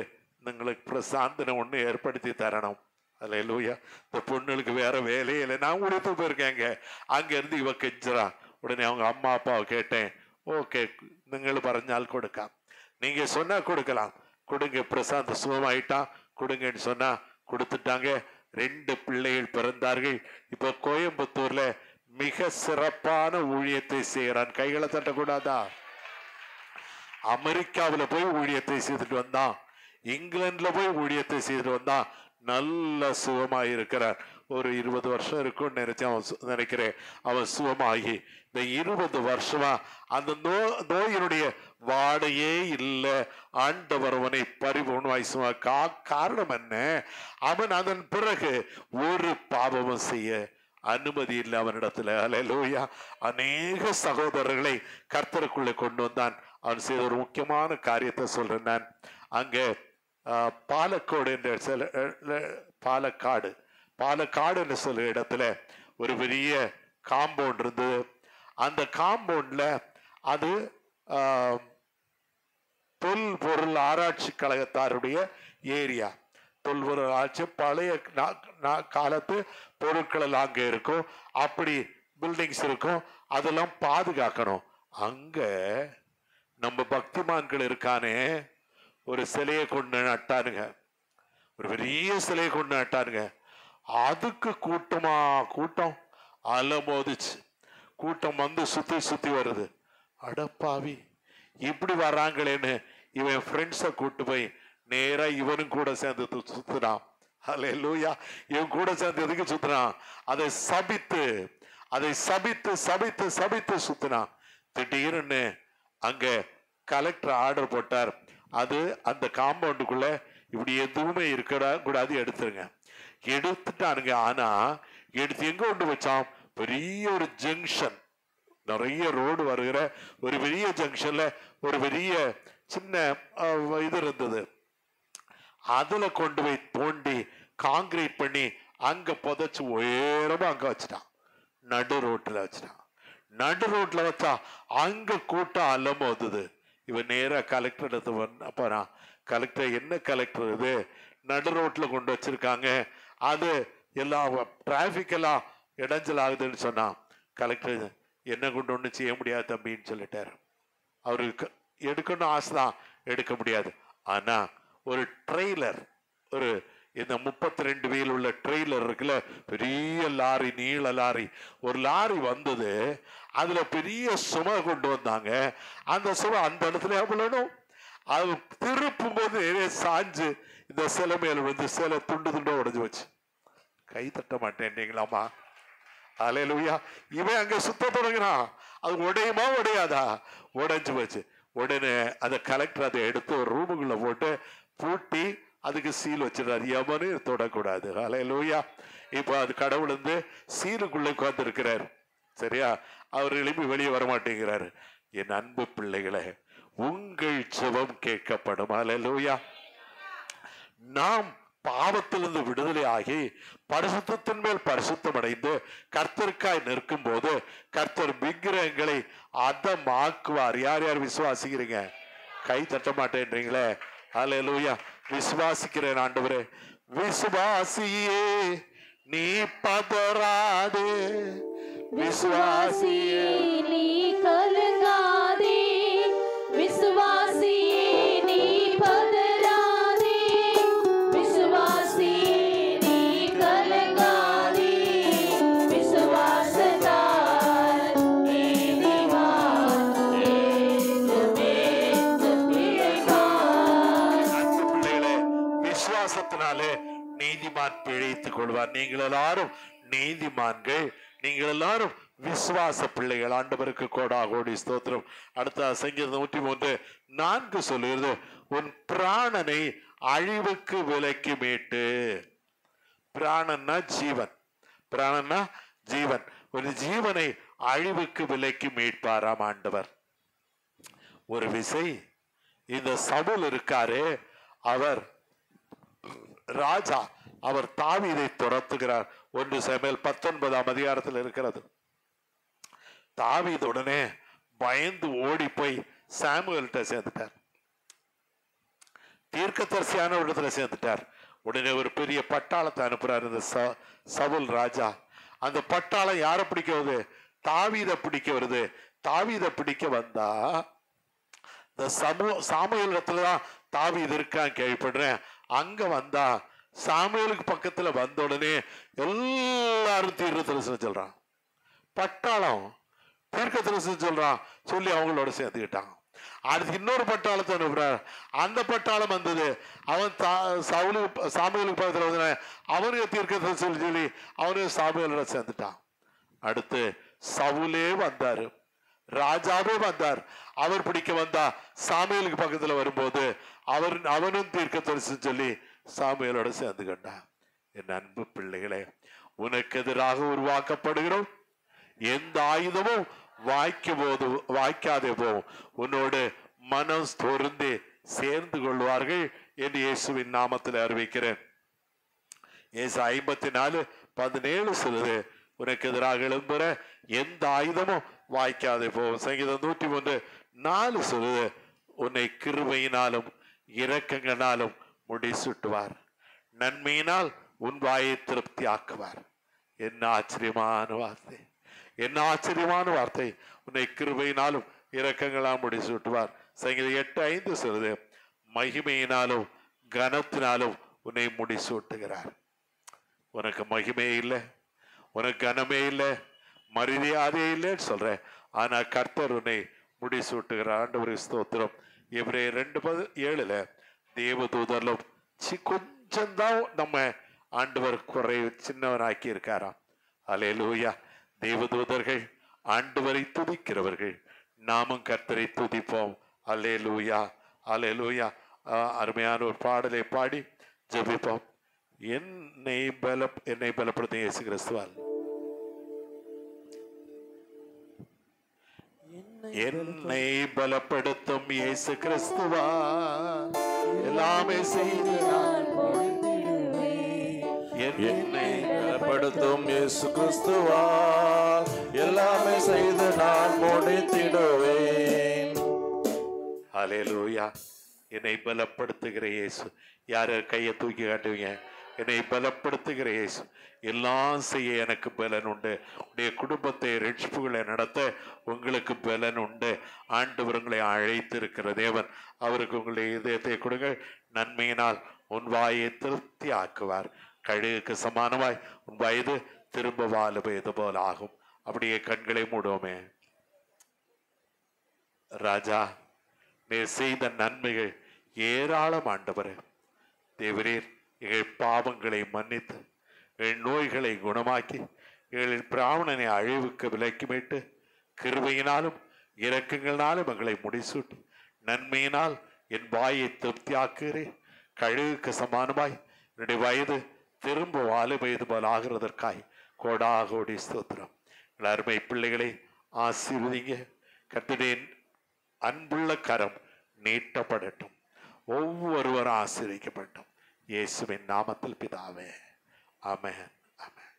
നിങ്ങൾക്ക് பிரசாந்தனை ஒன்று ஏற்படுத்தி தரணும். அல்லேலூயா. இந்த பொண்ணுகளுக்கு வேற வேலையே இல்லை. நான் ஊழியத்துக்கு போயிருக்கேங்க. அங்கேருந்து இவ கெஞ்சரா. உடனே அவங்க அம்மா அப்பாவை கேட்டேன். ஓகே, நீங்கள் பறஞ்சால் கொடுക്കാം, நீங்க சொன்னா கொடுக்கலாம், கொடுங்க. பிரசாந்த் சுகமாயிட்டான், கொடுங்கன்னு சொன்னா கொடுத்துட்டாங்க. 2 பிள்ளைகள் பிறந்தார்கள். இப்போ கோயம்புத்தூர்ல மிக சிறப்பான ஊழியத்தை செய்கிறான். கைகளை தட்டக்கூடாதா? அமெரிக்காவில் போய் ஊழியத்தை செய்துட்டு வந்தான், இங்கிலாந்துல போய் ஊழியத்தை செய்துட்டு வந்தான். நல்ல சுகமாய் இருக்கிறார். ஒரு 20 வருஷம் இருக்கும்னு நினைக்கிறேன். அவன் சுகமாகி இந்த 20 வருஷமா அந்த நோயினுடைய வாடையே இல்லை. ஆண்டவர் அவனை பரிபூர்ணமாய் சுகமாக்க. காரணம் என்ன? அவன் அதன் பிறகு ஒரு பாவமும் செய்ய அனுமதி இல்லை அவனிடத்துல. அல்லேலூயா. அநேக சகோதரர்களை கர்த்தருக்குள்ளே கொண்டு வந்தான். அவன் செய்த ஒரு முக்கியமான காரியத்தை சொல்றேன் நான். அங்கே பாலக்கோடு என்ற பாலக்காடு என்று சொல்ற இடத்துல ஒரு பெரிய காம்பவுண்ட் இருந்தது. அந்த காம்பவுண்ட்ல அது தொல்பொருள் ஆராய்ச்சி கழகத்தாருடைய ஏரியா. தொல்பொருள் ஆட்சி பழைய காலத்து பொருட்கள் எல்லாம் அங்கே இருக்கும். அப்படி பில்டிங்ஸ் இருக்கும். அதெல்லாம் பாதுகாக்கணும். அங்க நம்ம பக்திமான்கள் இருக்கானே, ஒரு சிலையை கொண்டு நட்டானுங்க. ஒரு பெரிய சிலையை கொண்டு நட்டானுங்க. அதுக்கு கூட்டம் அலமோதிச்சு. கூட்டம் வந்து சுத்தி சுத்தி வருது. அடப்பாவி, இப்படி வர்றாங்களேன்னு இவன் ஃப்ரெண்ட்ஸை கூட்டு போய் நேரா இவனும் கூட சேர்ந்து சுத்துறான். அல்லேலூயா. இவன் கூட சேர்ந்து எதுக்கு சுத்துறான்? அதை சபித்து சுத்தினான். திடீர்னு அங்க கலெக்டர் ஆர்டர் போட்டார். அது அந்த காம்பவுண்டுக்குள்ள இப்படி எதுவுமே இருக்கக்கூடாது, எடுத்துருங்க. எடுத்துட்டானுங்க. ஆனா எடுத்து எங்க கொண்டு வச்சான்? பெரிய ஒரு ஜங்ஷன், நிறைய ரோடு வருகிற ஒரு பெரிய ஜங்ஷன்ல ஒரு பெரிய சின்ன இது இருந்தது. அதுல கொண்டு போய் தோண்டி காங்கிரீட் பண்ணி அங்க புதைச்சு உயரமா அங்க வச்சுட்டான். நடு ரோட்ல வச்சா அங்க கூட்டம் அலமோதுது. இவன் நேரா கலெக்டர் எடுத்து போறான். கலெக்டர், என்ன கலெக்டர் இது, நடு ரோட்ல கொண்டு வச்சிருக்காங்க, அது எல்லாம் டிராபிக் எல்லாம் இடைஞ்சல் ஆகுதுன்னு சொன்னான். கலெக்டர், என்ன கொண்டு ஒண்ணு செய்ய முடியாது தம்பின்னு சொல்லிட்டாரு. அவருக்கு எடுக்கணும் ஆசைதான், எடுக்க முடியாது. ஆனா ஒரு ட்ரெய்லர், ஒரு இந்த 32 வீல் உள்ள ட்ரெய்லர் இருக்குல்ல, பெரிய லாரி, நீள லாரி, ஒரு லாரி வந்தது. அதுல பெரிய சுமை கொண்டு வந்தாங்க. அந்த சுமை அந்த இடத்துல எவ்வளவு அது திருப்பும் போது சாஞ்சு இந்த சிலை மேல வந்து சிலை துண்டு உடைஞ்சு வச்சு. கை தட்ட மாட்டேன்றீங்களாமா? அல்லேலூயா. இவன் அங்க சுத்த தொடங்கினான். அது உடையுமா உடையாதா? உடைஞ்சு போச்சு. உடனே அந்த கலெக்டர் அதை எடுத்து ஒரு ரூமுக்குள்ள போட்டு பூட்டி அதுக்கு சீல் வச்சிடறாரு. எவனும் தொடக்கூடாது. அல்லேலூயா. இப்போ அது கடவுள் வந்து சீலுக்குள்ளே உட்கார்ந்து இருக்கிறார். சரியா? அவர் எழுப்பி வெளியே வரமாட்டேங்கிறாரு. என் அன்பு பிள்ளைகளே, உங்கள் ஜெபம் கேட்கப்படும். அல்லேலூயா. நாம் பாவத்திலிருந்து விடுதலை ஆகி பரிசுத்தத்தின் மேல் பரிசுத்தம் அடைந்து கர்த்தருக்காய் நிற்கும் போது கர்த்தர் விக்கிரகங்களை அதமாக்குவார். யார் யார் விசுவாசிக்கிறீங்க? கை தட்ட மாட்டேன்றீங்களே. அல்லேலூயா. விசுவாசிக்கிறேன் ஆண்டவரே. விசுவாசியே நீ பதறாதே, விசுவாசியே நீ கலங்காதே, விசுவாசியே நீ பதறாதே, விசுவாசியே நீ கலங்காதே, விசுவாசத்தால் நீதிமான் என்றுமே பிழைப்பான். அன்பு பிள்ளைகளே, விசுவாசத்தினாலே நீதிமான் பிழைத்துக் கொள்வார். நீங்கள் எல்லாரும் நீதிமான்கள். நீங்கள் எல்லாரும் விசுவாச பிள்ளைகள். ஆண்டவருக்கு கோடி ஸ்தோத்திரம். அடுத்த சங்கீதம் 103:4 சொல்லுகிறது, உன் பிராணனை அழிவுக்கு விலைக்கு மீட்டு. பிராணன்னா ஜீவன், பிராணன்னா ஜீவன். ஒரு ஜீவனை அழிவுக்கு விலைக்கு மீட்பாராம் ஆண்டவர். ஒரு விசை இந்த சவுல் இருக்காரே, அவர் ராஜா, அவர் தாவீதை துரத்துகிறார். 1 சாமுவேல் 19 இருக்கிறது. தாவீது உடனே பயந்து ஓடி போய் சாமுவேல்கிட்ட சேர்ந்துட்டார். தீர்க்கதரிசியான இடத்துல சேர்ந்துட்டார். உடனே ஒரு பெரிய பட்டாளத்தை அனுப்புறாரு இந்த சவுல் ராஜா. அந்த பட்டாளம் யாரை பிடிக்க வருது? தாவீதை பிடிக்க வருது. தாவீதை பிடிக்க வந்தா இந்த சாமுவேல் இடத்துலதான் தாவீது இருக்கான்னு கேள்விப்படுறேன். அங்க வந்தா சாமுவேலுக்கு பக்கத்துல வந்த உடனே எல்லாரும் தீர்க்கதரிசனம் சொல்றான். பட்டாளம் தீர்க்கதரிசனம் சொல்றான். சொல்லி அவங்களோட சேர்த்துக்கிட்டாங்க. அடுத்து இன்னொரு பட்டாளத்தை அனுப்புறாரு. அந்த பட்டாளம் வந்தது. அவன் சாமுவேலுக்கு பக்கத்துல வந்து அவனுக்கு தீர்க்கதரிசனம் சொல்லி அவனுக்கு சாமுவேலோட சேர்ந்துட்டான். அடுத்து சவுலே வந்தாரு, ராஜாவே வந்தார். அவர் பிடிக்க வந்தா சாமுவேலுக்கு பக்கத்துல வரும்போது அவனும் தீர்க்கதரிசனம் சொல்லி சாமுவேலோட சேர்ந்து கண்டான். என் அன்பு பிள்ளைகளே, உனக்கு எதிராக உருவாக்கப்படுகிறோம் எந்த ஆயுதமும் வாய்க்காதே போகும். உன்னோடு மனம் பொருந்து சேர்ந்து கொள்வார்கள் என்று இயேசுவின் நாமத்தில் அறிவிக்கிறேன். ஏசு 54:17 சொல்லுது, உனக்கு எதிராக எழும்புற எந்த ஆயுதமும் வாய்க்காதே போகும். சங்கீதம் 103:4 சொல்லுது, உன்னை கிருபையினாலும் இரக்கங்களாலும் முடிசூட்டுவார், நன்மையினால் உன் வாயை திருப்தி ஆக்குவார். என்ன ஆச்சரியமான வார்த்தை, என்ன ஆச்சரியமான வார்த்தை. உன்னை கிருபையினாலும் இரக்கங்களால் முடிசூட்டுவார். சங்கீதம் 8:5 சொல்லுது, மகிமையினாலும் கனத்தினாலும் உன்னை முடிசூட்டுகிறார். உனக்கு மகிமே இல்லை, உனக்கு கனமே இல்லை, மரியாதையே இல்லைன்னு சொல்ற, ஆனா கர்த்தர் உன்னை முடிசூட்டுகிறார். ஆண்டவர் ஸ்தோத்திரம். எபிரேயர் 2:7 தேவதூதர்களும் கொஞ்சம்தான் நம்ம ஆண்டவர் குறை சின்னவனாக்கி இருக்காராம். அல்லேலூயா. தேவதூதர்கள் ஆண்டவரை துதிக்கிறவர்கள், நாமும் கர்த்தரை துதிப்போம். அல்லேலூயா, அல்லேலூயா. அருமையான ஒரு பாடலை பாடி ஜெபிப்போம். என்னை பலப்படுத்தும் இயேசு கிறிஸ்துவால், என்னை பலப்படுத்தும் இயேசு கிறிஸ்துவால் எல்லாமே செய்து நான் என்னை பலப்படுத்தும் இயேசு கிறிஸ்துவால் எல்லாமே செய்து நான் முடித்திடுவேன். ஹல்லேலூயா. என்னை பலப்படுத்துகிற இயேசு. யார் கையை தூக்கி காட்டுவீங்க? என்னை பலப்படுத்துகிற இயேசு. எல்லாம் செய்ய எனக்கு பலன் உண்டு. உடைய குடும்பத்தை ரட்சிப்புகளை நடத்த உங்களுக்கு பலன் உண்டு. ஆண்டவர் உங்களை அழைத்து இருக்கிற தேவன். அவருக்கு உங்களுடைய இதயத்தை கொடுங்க. நன்மையினால் உன் வாயை திருப்தி ஆக்குவார். கழுகுக்கு சமானமாய் உன் வயது திரும்ப வாழ பெய்து போல் ஆகும். அப்படியே கண்களை மூடுவோமே. ராஜா, நீ செய்த நன்மைகள் ஏராளம் ஆண்டவரே. தேவரீர் எங்கள் பாவங்களை மன்னித்து எங்கள் நோய்களை குணமாக்கி எங்களின் பிராமணனை அழிவுக்கு விலக்கி மீட்டு கிருபையினாலும் இரக்கங்களினாலும் எங்களை முடிசூட்டி நன்மையினால் என் வாயை திருப்தியாக்குகிறேன். கழுகுக்கு சமானமாய் என்னுடைய வயது திரும்ப வாழ வயது போல் ஆகிறதற்காய் கோடாகோடி ஸ்தோத்திரம். எங்கள் அருமை பிள்ளைகளை ஆசீர்வதிங்க. கர்த்தருடைய அன்புள்ள கரம் நீட்டப்படட்டும். ஒவ்வொருவரும் ஆசீர்வதிக்கப்படட்டும். இயேசுவின் நாமத்தில் பிதாவே, ஆமென், ஆமென்.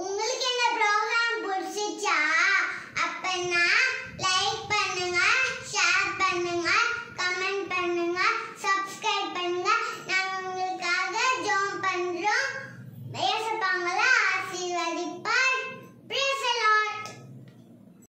உங்களுக்கு இந்த ப்ரோக்ராம் பிடிச்சிச்சா?